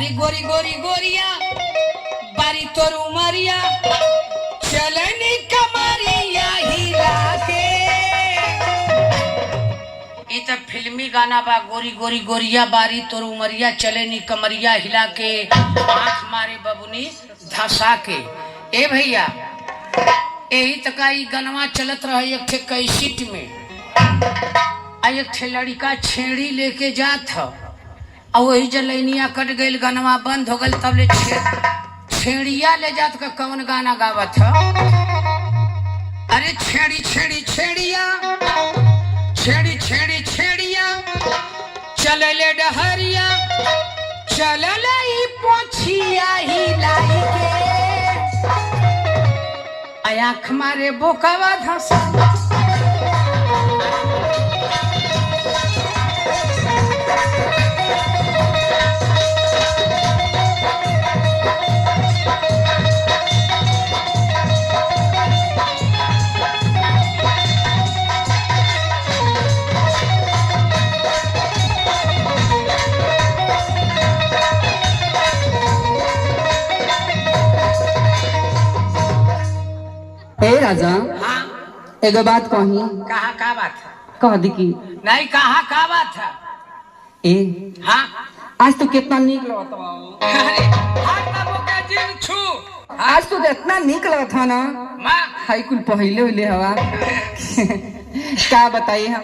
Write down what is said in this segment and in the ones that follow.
अरे गोरी गोरी गोरिया बारी तोर उमरिया चलनी कमरिया हिला के। ये तो फिल्मी गाना बा। गोरी गोरी गोरिया बारी तोर उमरिया चलनी कमरिया हिला के आँख मारे बबुनी धसा के। ए भैया यही तक गनवा चलत रहा एक थे कैसेट में। एक थे लड़का छेड़ी लेके जात ह और वही जलैनिया कट गई गनवा बंद हो गई तब ले छेड़िया ले जात का कौन गाना गावत ह। अरे छेड़ी छेड़ी छेड़िया छेड़ी छेड़ी छेड़िया चलले डहरिया चलले पोछिया हिलाई के आँख मारे बोकावा धसा। ए राजा हाँ एगो बात कही। कहाँ का बात है? कह दी की नहीं कहाँ का बात है? ए हाँ आज तो कितना नीक लगत बा। अरे हाथ तबो के जिन छू। आज तो इतना नीक लगत था ना। माँ हाई कुल पहले उले हवा क्या बताइए हम।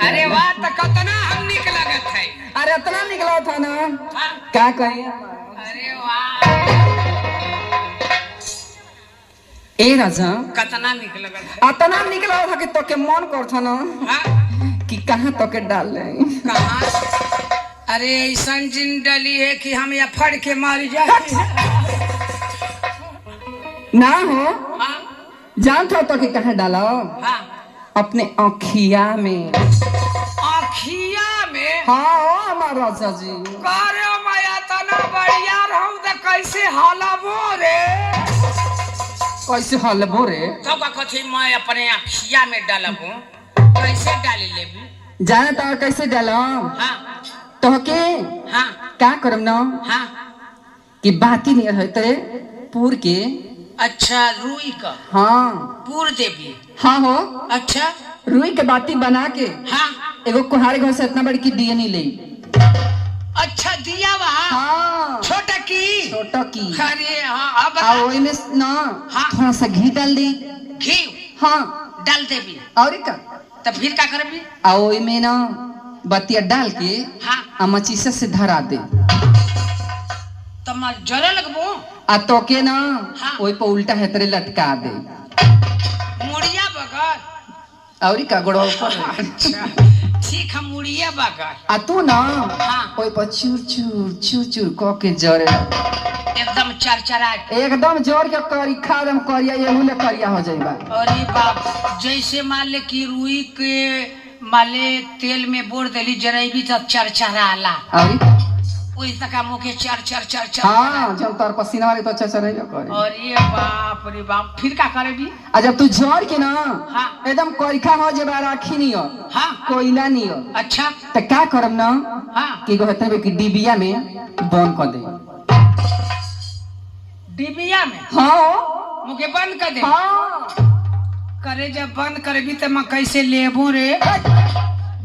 अरे वाह तो कितना हम निक लगत है। अरे इतना नीक लगत था ना हाँ? क्या कहे। अरे वाह ए राजा कितना निक लगत है। इतना नीक लगत था कि तो के मन करत ना हाँ? कि कहाँ तो के डाल ले। कहाँ? अरे ऐसा जिन डली है कि हम या फड़ के मार जाए। ना हो हाँ? जान था तो के कहाँ डालो हाँ? अपने आँखिया में। आँखिया में? हाँ ओ हमारा राजा जी। करे माया तना बढ़िया रहूं तो कैसे हालाबो रे। कैसे हलबो रे? तो का कथी मैं अपने आँखिया में डालबो कैसे डाली लेबी? जाने तो कैसे डालो हाँ तो के हाँ क्या करम ना हाँ। कि बाती नहीं रहे तेरे पूर के। अच्छा रुई का हाँ पूर देवी। हाँ हो अच्छा रुई के बाती बना के हाँ। एगो कुहारे घर से इतना बड़ी की दिया नहीं ले। अच्छा दिया वहाँ हाँ छोटा की। छोटा की। अरे हाँ अब आ वही में ना हाँ। थोड़ा सा घी डाल दी। घी हाँ डाल देवी और का तो फिर क्या करबी? आ वही में ना बतिया डाल के हाँ आ मचीसा से धरा दे तो मैं जरा लगबो आ तो के ना हाँ। वही पर उल्टा है तेरे लटका दे मुड़िया बगल। और का गोड़वा ऊपर। अच्छा ठीक है मुड़िया बगल। आ तू ना हाँ। वही पर चूर चूर चूर चूर क के जरे एकदम चरचरा एकदम जोर के करी खा दम करिया एहू ले करिया हो जाइबा। अरे बाप जैसे मान ले कि रुई के माले तेल में बोर देली जरेबी तो चरचराला और वही तक मुखे चर चर चर चर। हाँ जब तार पसीना वाली तो अच्छा चलेगा करे। अरे बाप रे बाप फिर क्या करेगी? आ जब तू जोर के ना हाँ। एकदम करिखा हो जेबा राखी नहीं हो हाँ कोयला नहीं हो अच्छा तो क्या करम ना हाँ कि कहते कि डिबिया में बंद कर दे। डिबिया में हाँ मुखे बंद कर दे। हाँ करे जब बंद करेगी तो मैं कैसे लेबू रे?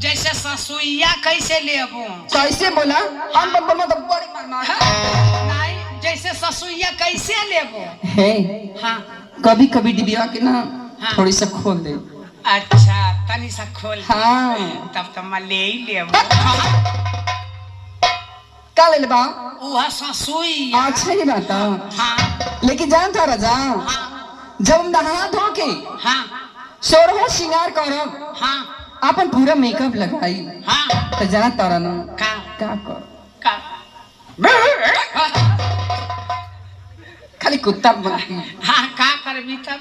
जैसे ससुइया कैसे लेबू? कैसे बोला हम बोलो तो बड़ी मार नहीं जैसे ससुइया कैसे लेबू? है हाँ कभी कभी डिबिया के ना हाँ। थोड़ी सा खोल दे। अच्छा तनी सा खोल दे। हाँ। तब तो मैं ले ही लेबू। का ले बा वह ससुइया। अच्छा ही बात है। हाँ लेकिन जान था राजा हाँ जब नहा धो के हाँ सोरहो श्रृंगार करब हाँ अपन पूरा मेकअप लगाई हाँ तो जाना तारा ना का का कर का खाली कुत्ता बनती। हाँ का करबी तब?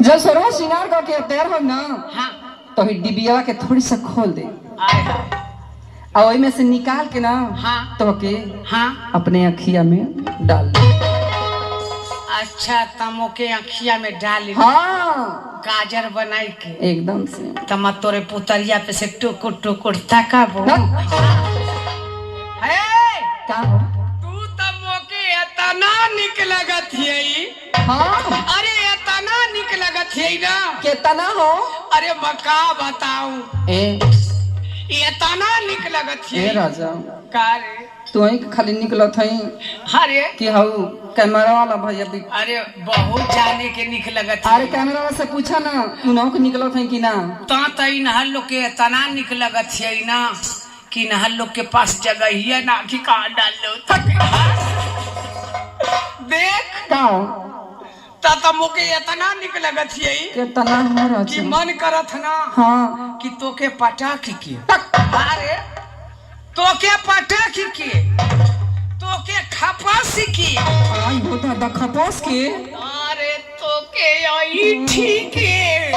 जब सोरहो श्रृंगार करके तैयार हो ना हाँ तो ही डिबिया के थोड़ी सा खोल दे आय हाय और वही में से निकाल के ना हाँ तो के हाँ अपने अखिया में डाल दे। अच्छा तमो के अखिया में डाल हाँ गाजर बनाई के एकदम से तम तोरे पुतरिया पे से टुकुर टुकुर तकाबो। ना? हे का हो? तना हो। अरे मका बताऊं ये तना निक लगत ए है राजा का रे। तू ही खाली निकलत हई अरे कि हाउ कैमरा वाला भैया भी। अरे बहुत जाने के निक लगत है। अरे कैमरा वाला से पूछा ना तू ना के निकलत हई कि ना। ता नहर लोग के तना निक लगत है ना कि नहर लोग के पास जगह ही है ना कि कहाँ डाल लो देख का ता मुके इतना निक लगत है के तना हो राजा कि मन करत ना हाँ कि तोके पटाख के अरे तोके पटाख के तोके खपास के आई होता द खपास के। अरे तोके आई ठीक है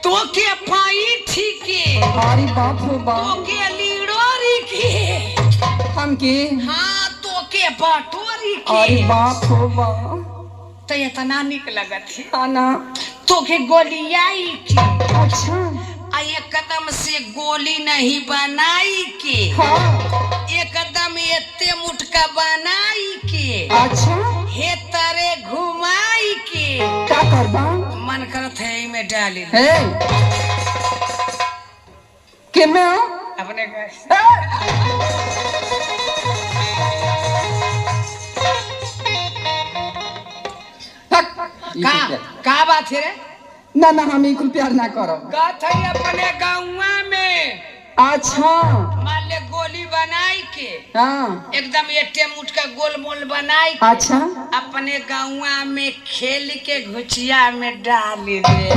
तोके पाई ठीक है अरे बाप हो बाप तोके लीडोरी के हम के। हाँ तोके बाटोरी के अरे बाप हो बाप तो इतना निक लगत है खाना। तोके गोलियाई के अच्छा आ एक कदम से गोली नहीं बनाई के हाँ एकदम एते मुटका बनाई के अच्छा हे तरे घुमाई के क्या करबा मन करत है इमे डाली हे के में हो अपने घर का बात है रे ना ना हम इकुल प्यार ना करो। गाथ है अपने गाँवा में अच्छा मान ले गोली बनाई के हाँ एकदम एटे मुठ का गोल मोल बनाई के अच्छा अपने गाँवा में खेल के घुचिया में डाल दे।